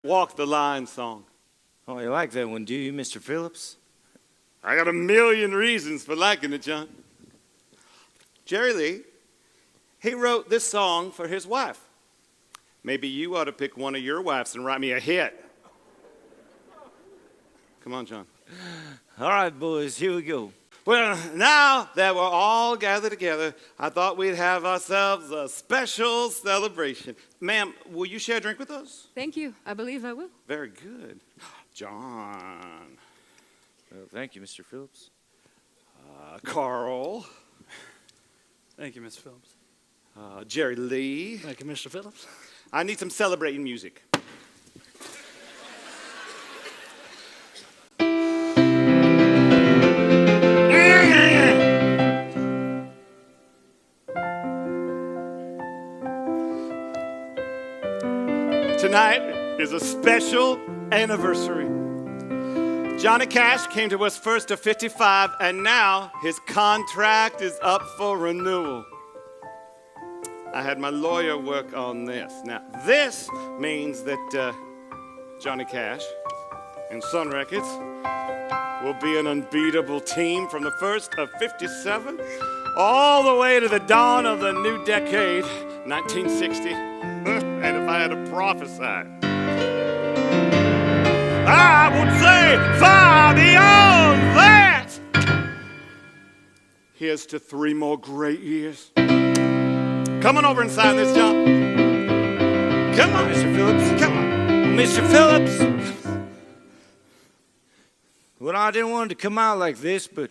Walk the Line song. Oh, you like that one, do you, Mr. Phillips? I got a million reasons for liking it, John. Jerry Lee, he wrote this song for his wife. Maybe you ought to pick one of your wives and write me a hit. Come on, John. All right, boys, here we go. Well, now that we're all gathered together, I thought we'd have ourselves a special celebration. Ma'am, will you share a drink with us? Thank you. I believe I will. Very good. John. Well, thank you, Mr. Phillips. Carl. Thank you, Mr. Phillips. Jerry Lee. Thank you, Mr. Phillips. I need some celebrating music. Tonight is a special anniversary. Johnny Cash came to us first at 55, and now his contract is up for renewal. I had my lawyer work on this. Now, this means that Johnny Cash and Sun Records will be an unbeatable team from the first of 57 all the way to the dawn of the new decade, 1960. And if I had to prophesy, I would say far beyond that. Here's to 3 more great years. Come on over and sign this, John. Come on, Mr. Phillips. Come on. Mr. Phillips! Well, I didn't want it to come out like this, but...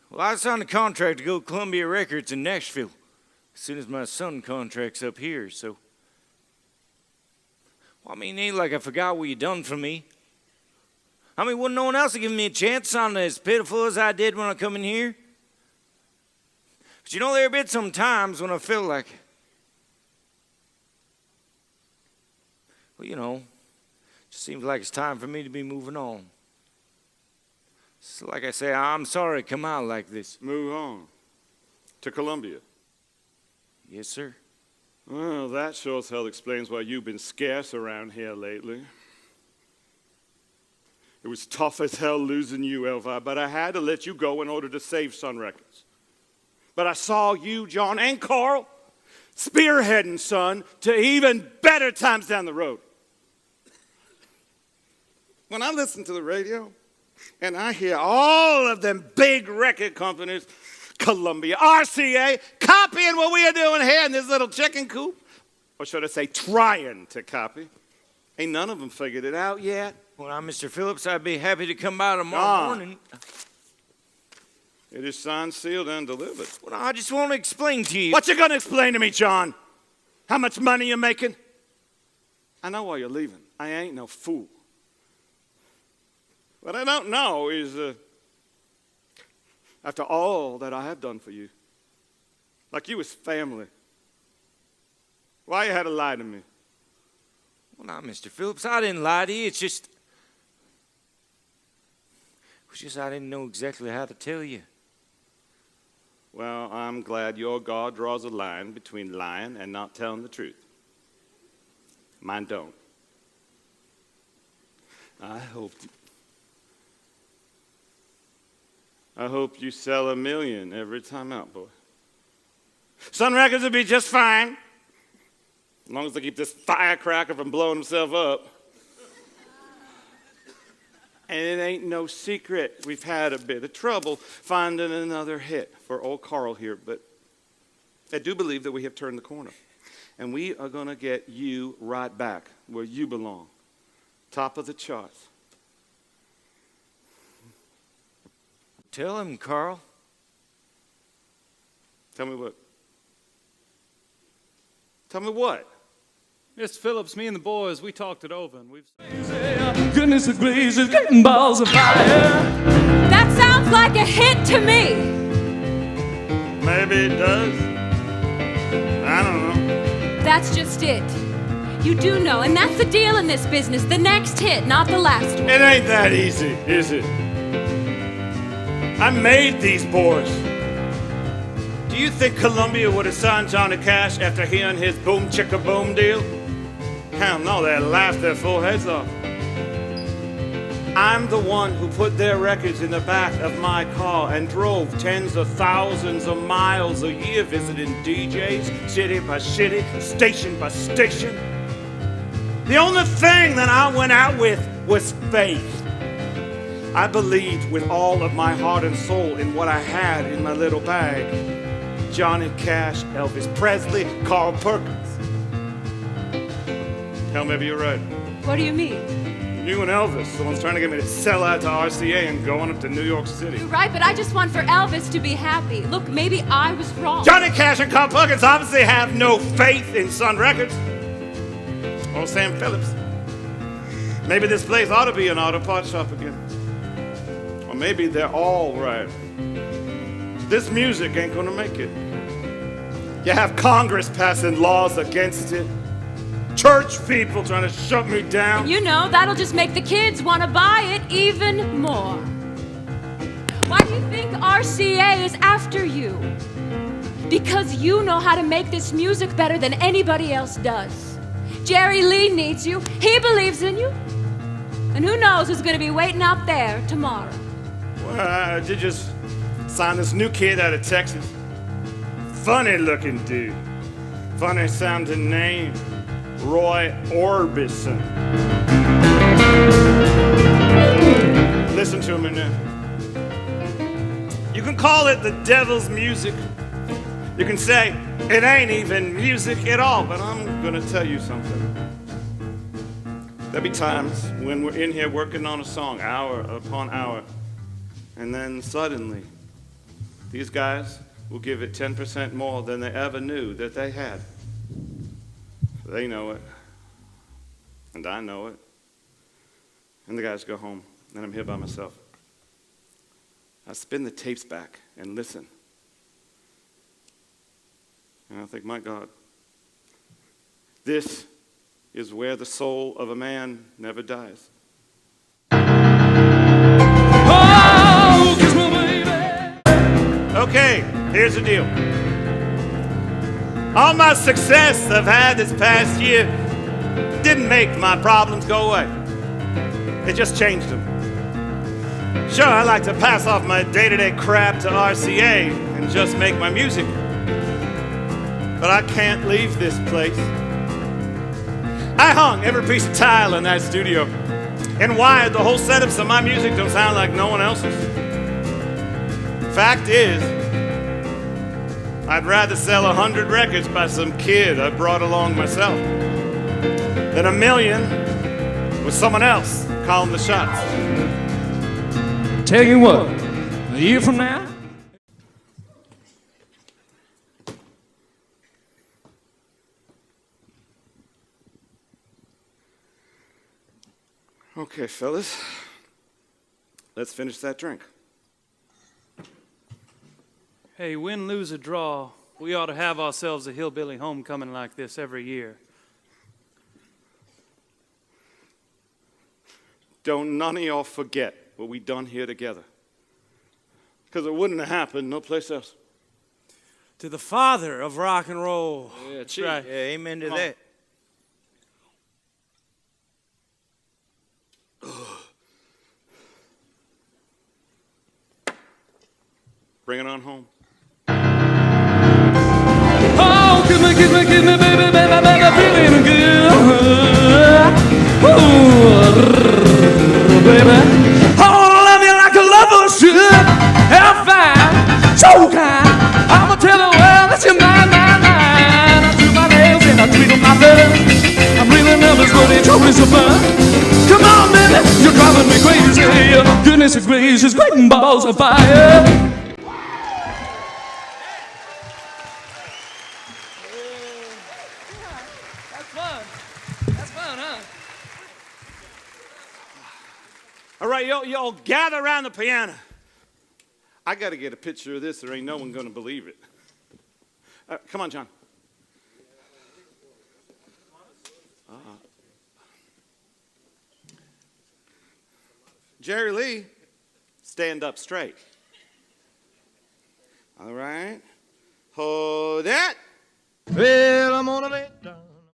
Well, I signed a contract to go to Columbia Records in Nashville as soon as my son contract's up here, so... Well, I mean, it ain't like I forgot what you done for me. I mean, wouldn't no one else have given me a chance sounding as pitiful as I did when I come in here? But you know, there have been some times when I feel like... Well, you know, it just seems like it's time for me to be moving on. So like I say, I'm sorry it come out like this. Move on. To Columbia. Yes, sir. Well, that sure as hell explains why you've been scarce around here lately. It was tough as hell losing you, Elvi, but I had to let you go in order to save Sun Records. But I saw you, John, and Carl spearheading Sun to even better times down the road. When I listen to the radio and I hear all of them big record companies, Columbia, RCA, copying what we are doing here in this little chicken coop, or should I say trying to copy, ain't none of them figured it out yet. Well, now, Mr. Phillips, I'd be happy to come by tomorrow morning. It is signed, sealed, and delivered. Well, I just want to explain to you. What you gonna explain to me, John? How much money you're making? I know why you're leaving. I ain't no fool. What I don't know is, after all that I have done for you, like you was family, why you had to lie to me? Well, now, Mr. Phillips, I didn't lie to you. It's just I didn't know exactly how to tell you. Well, I'm glad your God draws a line between lying and not telling the truth. Mine don't. I hope you sell 1 million every time out, boy. Sun Records will be just fine, as long as they keep this firecracker from blowing himself up. And it ain't no secret we've had a bit of trouble finding another hit for old Carl here, but I do believe that we have turned the corner. And we are going to get you right back where you belong, top of the charts. Tell him, Carl. Tell me what? Tell me what? Mr. Phillips, me and the boys, we talked it over, and we've... Goodness of gracious, getting balls of fire. That sounds like a hit to me. Maybe it does. I don't know. That's just it. You do know, and that's the deal in this business. The next hit, not the last one. It ain't that easy, is it? I made these boys. Do you think Columbia would have signed Johnny Cash after hearing his boom chicka boom deal? Hell no, they laughed their full heads off. I'm the one who put their records in the back of my car and drove tens of thousands of miles a year visiting DJs, city by city, station by station. The only thing that I went out with was faith. I believed with all of my heart and soul in what I had in my little bag. Johnny Cash, Elvis Presley, Carl Perkins. Hell, maybe you're right. What do you mean? You and Elvis, the ones trying to get me to sell out to RCA and going up to New York City. You're right, but I just want for Elvis to be happy. Look, maybe I was wrong. Johnny Cash and Carl Perkins obviously have no faith in Sun Records. Or Sam Phillips. Maybe this place ought to be an auto parts shop again. Or maybe they're all right. This music ain't gonna make it. You have Congress passing laws against it. Church people trying to shut me down. You know, that'll just make the kids want to buy it even more. Why do you think RCA is after you? Because you know how to make this music better than anybody else does. Jerry Lee needs you. He believes in you. And who knows who's going to be waiting out there tomorrow. Well, I did just sign this new kid out of Texas. Funny looking dude. Funny sounding name. Roy Orbison. Listen to me now. You can call it the devil's music. You can say it ain't even music at all, but I'm gonna tell you something. There'll be times when we're in here working on a song, hour upon hour, and then suddenly these guys will give it 10% more than they ever knew that they had. They know it, and I know it. And the guys go home, and I'm here by myself. I spin the tapes back and listen. And I think, my God, this is where the soul of a man never dies. Oh, kiss me, baby. Okay, here's the deal. All my success I've had this past year didn't make my problems go away. It just changed them. Sure, I like to pass off my day-to-day crap to RCA and just make my music. But I can't leave this place. I hung every piece of tile in that studio and wired the whole setup so my music don't sound like no one else's. Fact is, I'd rather sell 100 records by some kid I brought along myself than 1,000,000 with someone else calling the shots. Tell you what, a year from now. Okay, fellas, let's finish that drink. Hey, win, lose, or draw, we ought to have ourselves a hillbilly homecoming like this every year. Don't none of y'all forget what we done here together. Because it wouldn't have happened no place else. To the father of rock and roll. Yeah, that's right. Yeah, amen to that. Bring it on home. Oh, kiss me, baby, baby, baby, feeling good. Ooh, baby. I wanna love you like a lover should. Have fine, so kind. I'ma tell the world that you're mine, mine, mine. I do my nails and I treat them my blood. I'm really nervous, but it's always so fun. Come on, baby, you're driving me crazy. Goodness gracious, great balls of fire. All right, y'all gather around the piano. I got to get a picture of this. There ain't no one going to believe it. Come on, John. Jerry Lee, stand up straight. All right. Hold that. Well, I'm gonna let down.